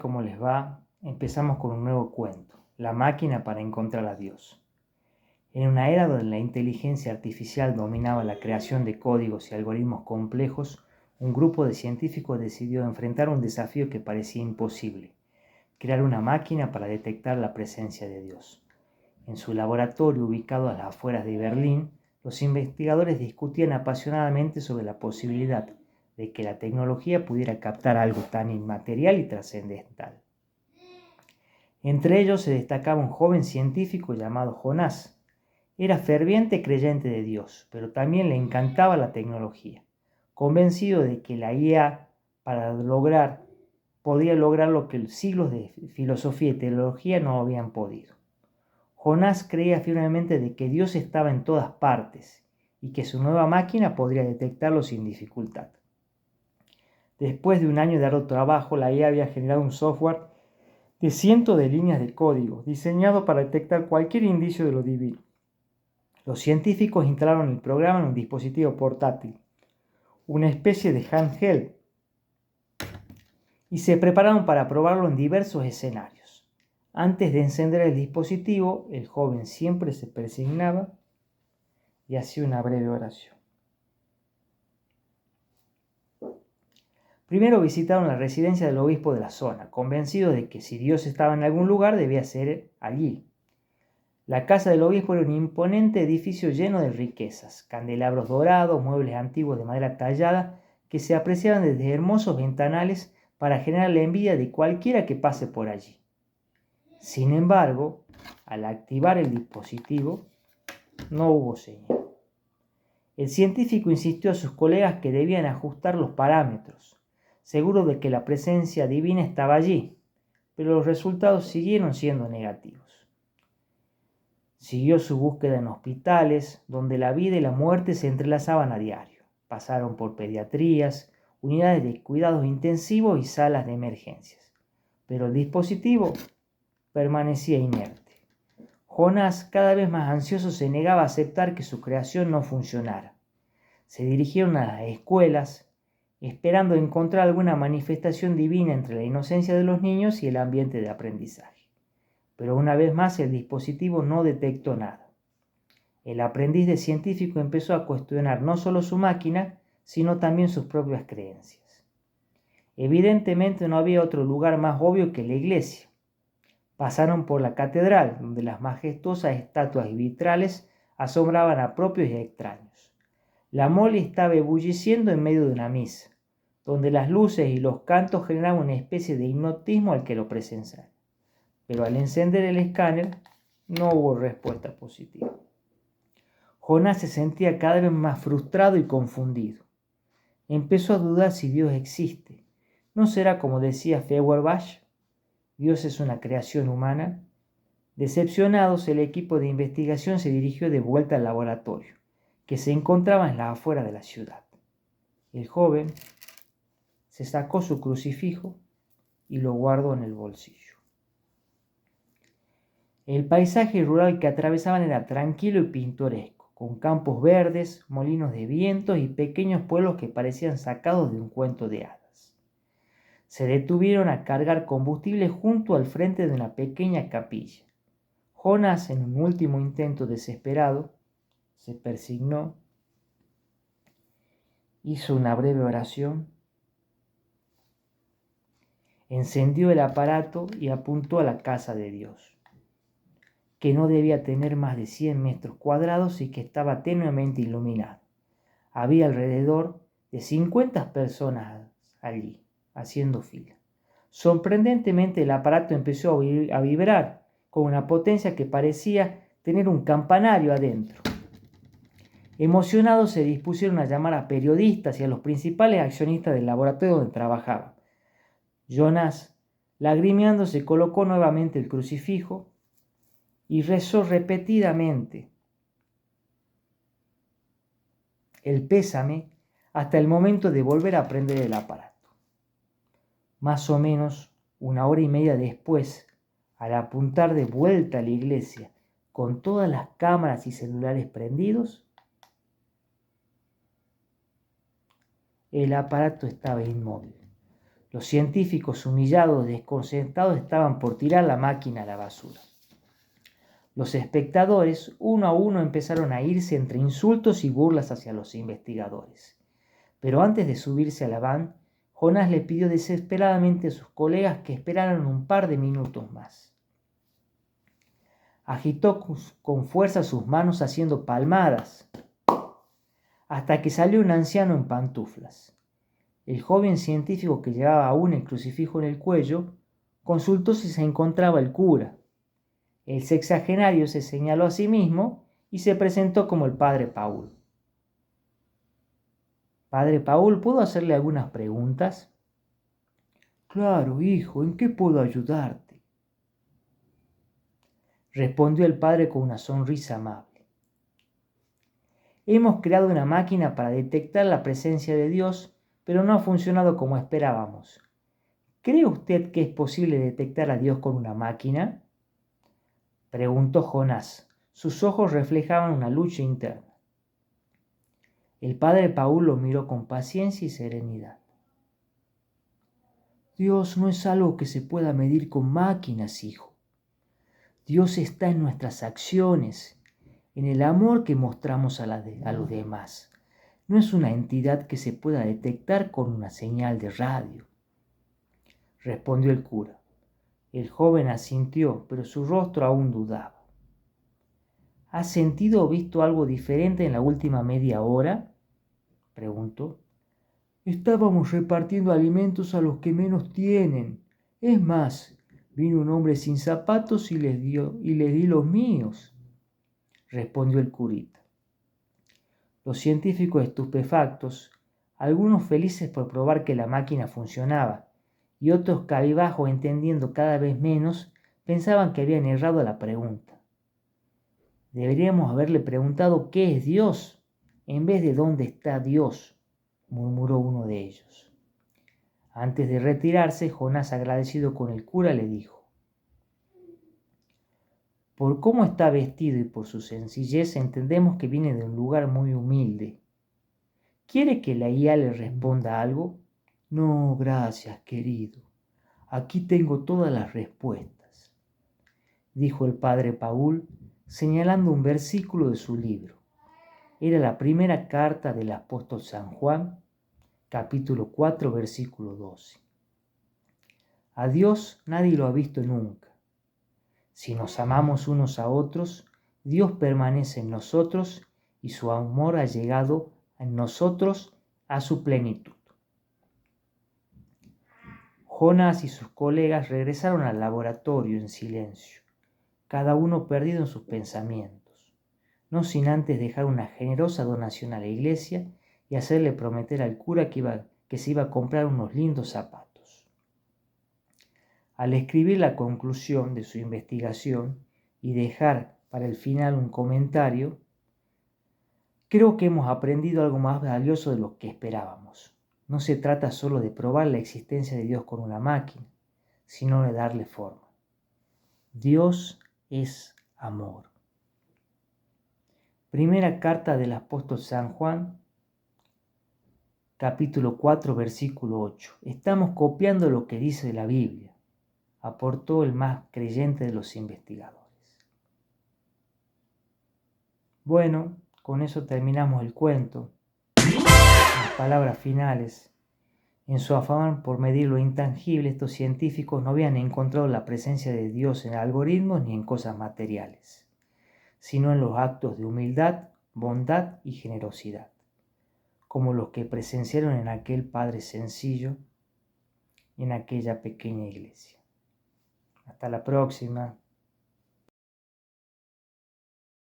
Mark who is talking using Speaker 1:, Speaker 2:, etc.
Speaker 1: ¿Cómo les va? Empezamos con un nuevo cuento, La máquina para encontrar a Dios. En una era donde la inteligencia artificial dominaba la creación de códigos y algoritmos complejos, un grupo de científicos decidió enfrentar un desafío que parecía imposible: crear una máquina para detectar la presencia de Dios. En su laboratorio, ubicado a las afueras de Berlín, los investigadores discutían apasionadamente sobre la posibilidad de que la tecnología pudiera captar algo tan inmaterial y trascendental. Entre ellos se destacaba un joven científico llamado Jonás. Era ferviente creyente de Dios, pero también le encantaba la tecnología, convencido de que la IA podía lograr lo que siglos de filosofía y teología no habían podido. Jonás creía firmemente de que Dios estaba en todas partes y que su nueva máquina podría detectarlo sin dificultad. Después de un año de arduo trabajo, la IA había generado un software de cientos de líneas de código, diseñado para detectar cualquier indicio de lo divino. Los científicos instalaron el programa en un dispositivo portátil, una especie de handheld, y se prepararon para probarlo en diversos escenarios. Antes de encender el dispositivo, el joven siempre se persignaba y hacía una breve oración. Primero visitaron la residencia del obispo de la zona, convencidos de que si Dios estaba en algún lugar debía ser allí. La casa del obispo era un imponente edificio lleno de riquezas, candelabros dorados, muebles antiguos de madera tallada que se apreciaban desde hermosos ventanales para generar la envidia de cualquiera que pase por allí. Sin embargo, al activar el dispositivo, no hubo señal. El científico insistió a sus colegas que debían ajustar los parámetros, seguro de que la presencia divina estaba allí, pero los resultados siguieron siendo negativos. Siguió su búsqueda en hospitales, donde la vida y la muerte se entrelazaban a diario. Pasaron por pediatrías, unidades de cuidados intensivos y salas de emergencias, pero el dispositivo permanecía inerte. Jonás, cada vez más ansioso, se negaba a aceptar que su creación no funcionara. Se dirigieron a las escuelas, esperando encontrar alguna manifestación divina entre la inocencia de los niños y el ambiente de aprendizaje. Pero una vez más el dispositivo no detectó nada. El aprendiz de científico empezó a cuestionar no solo su máquina, sino también sus propias creencias. Evidentemente no había otro lugar más obvio que la iglesia. Pasaron por la catedral, donde las majestuosas estatuas y vitrales asombraban a propios y a extraños. La mole estaba ebulliciendo en medio de una misa, donde las luces y los cantos generaban una especie de hipnotismo al que lo presenciara. Pero al encender el escáner no hubo respuesta positiva. Jonás se sentía cada vez más frustrado y confundido. Empezó a dudar si Dios existe. ¿No será como decía Feuerbach? Dios es una creación humana. Decepcionados, el equipo de investigación se dirigió de vuelta al laboratorio, que se encontraba en las afueras de la ciudad. El joven se sacó su crucifijo y lo guardó en el bolsillo. El paisaje rural que atravesaban era tranquilo y pintoresco, con campos verdes, molinos de viento y pequeños pueblos que parecían sacados de un cuento de hadas. Se detuvieron a cargar combustible junto al frente de una pequeña capilla. Jonás, en un último intento desesperado, se persignó, hizo una breve oración, encendió el aparato y apuntó a la casa de Dios, que no debía tener más de 100 metros cuadrados y que estaba tenuemente iluminado. Había alrededor de 50 personas allí, haciendo fila. Sorprendentemente, el aparato empezó a vibrar con una potencia que parecía tener un campanario adentro. Emocionados, se dispusieron a llamar a periodistas y a los principales accionistas del laboratorio donde trabajaban. Jonás, lagrimeando, se colocó nuevamente el crucifijo y rezó repetidamente el pésame hasta el momento de volver a prender el aparato. Más o menos una hora y media después, al apuntar de vuelta a la iglesia con todas las cámaras y celulares prendidos, el aparato estaba inmóvil. Los científicos, humillados, desconcertados, estaban por tirar la máquina a la basura. Los espectadores, uno a uno, empezaron a irse entre insultos y burlas hacia los investigadores. Pero antes de subirse a la van, Jonás le pidió desesperadamente a sus colegas que esperaran un par de minutos más. Agitó con fuerza sus manos haciendo palmadas, hasta que salió un anciano en pantuflas. El joven científico, que llevaba aún el crucifijo en el cuello, consultó si se encontraba el cura. El sexagenario se señaló a sí mismo y se presentó como el padre Paul. Padre Paul, ¿puedo hacerle algunas preguntas? Claro, hijo, ¿en qué puedo ayudarte? Respondió el padre con una sonrisa amable. Hemos creado una máquina para detectar la presencia de Dios, pero no ha funcionado como esperábamos. ¿Cree usted que es posible detectar a Dios con una máquina? Preguntó Jonás. Sus ojos reflejaban una lucha interna. El padre Paul lo miró con paciencia y serenidad. Dios no es algo que se pueda medir con máquinas, hijo. Dios está en nuestras acciones, en el amor que mostramos a los demás. No es una entidad que se pueda detectar con una señal de radio, respondió el cura. El joven asintió, pero su rostro aún dudaba. ¿Has sentido o visto algo diferente en la última media hora? Preguntó. Estábamos repartiendo alimentos a los que menos tienen. Es más, vino un hombre sin zapatos y les di los míos, respondió el curita. Los científicos estupefactos, algunos felices por probar que la máquina funcionaba, y otros cabizbajos entendiendo cada vez menos, pensaban que habían errado la pregunta. Deberíamos haberle preguntado qué es Dios, en vez de dónde está Dios, murmuró uno de ellos. Antes de retirarse, Jonás, agradecido con el cura, le dijo: por cómo está vestido y por su sencillez, entendemos que viene de un lugar muy humilde. ¿Quiere que la IA le responda algo? No, gracias, querido. Aquí tengo todas las respuestas, dijo el padre Paul, señalando un versículo de su libro. Era la primera carta del apóstol San Juan, capítulo 4, versículo 12. A Dios nadie lo ha visto nunca. Si nos amamos unos a otros, Dios permanece en nosotros y su amor ha llegado en nosotros a su plenitud. Jonás y sus colegas regresaron al laboratorio en silencio, cada uno perdido en sus pensamientos, no sin antes dejar una generosa donación a la iglesia y hacerle prometer al cura que se iba a comprar unos lindos zapatos. Al escribir la conclusión de su investigación y dejar para el final un comentario, creo que hemos aprendido algo más valioso de lo que esperábamos. No se trata solo de probar la existencia de Dios con una máquina, sino de darle forma. Dios es amor. Primera carta del apóstol San Juan, capítulo 4, versículo 8. Estamos copiando lo que dice la Biblia, aportó el más creyente de los investigadores. Bueno, con eso terminamos el cuento. Las palabras finales. En su afán por medir lo intangible, estos científicos no habían encontrado la presencia de Dios en algoritmos ni en cosas materiales, sino en los actos de humildad, bondad y generosidad, como los que presenciaron en aquel padre sencillo y en aquella pequeña iglesia. Hasta la próxima.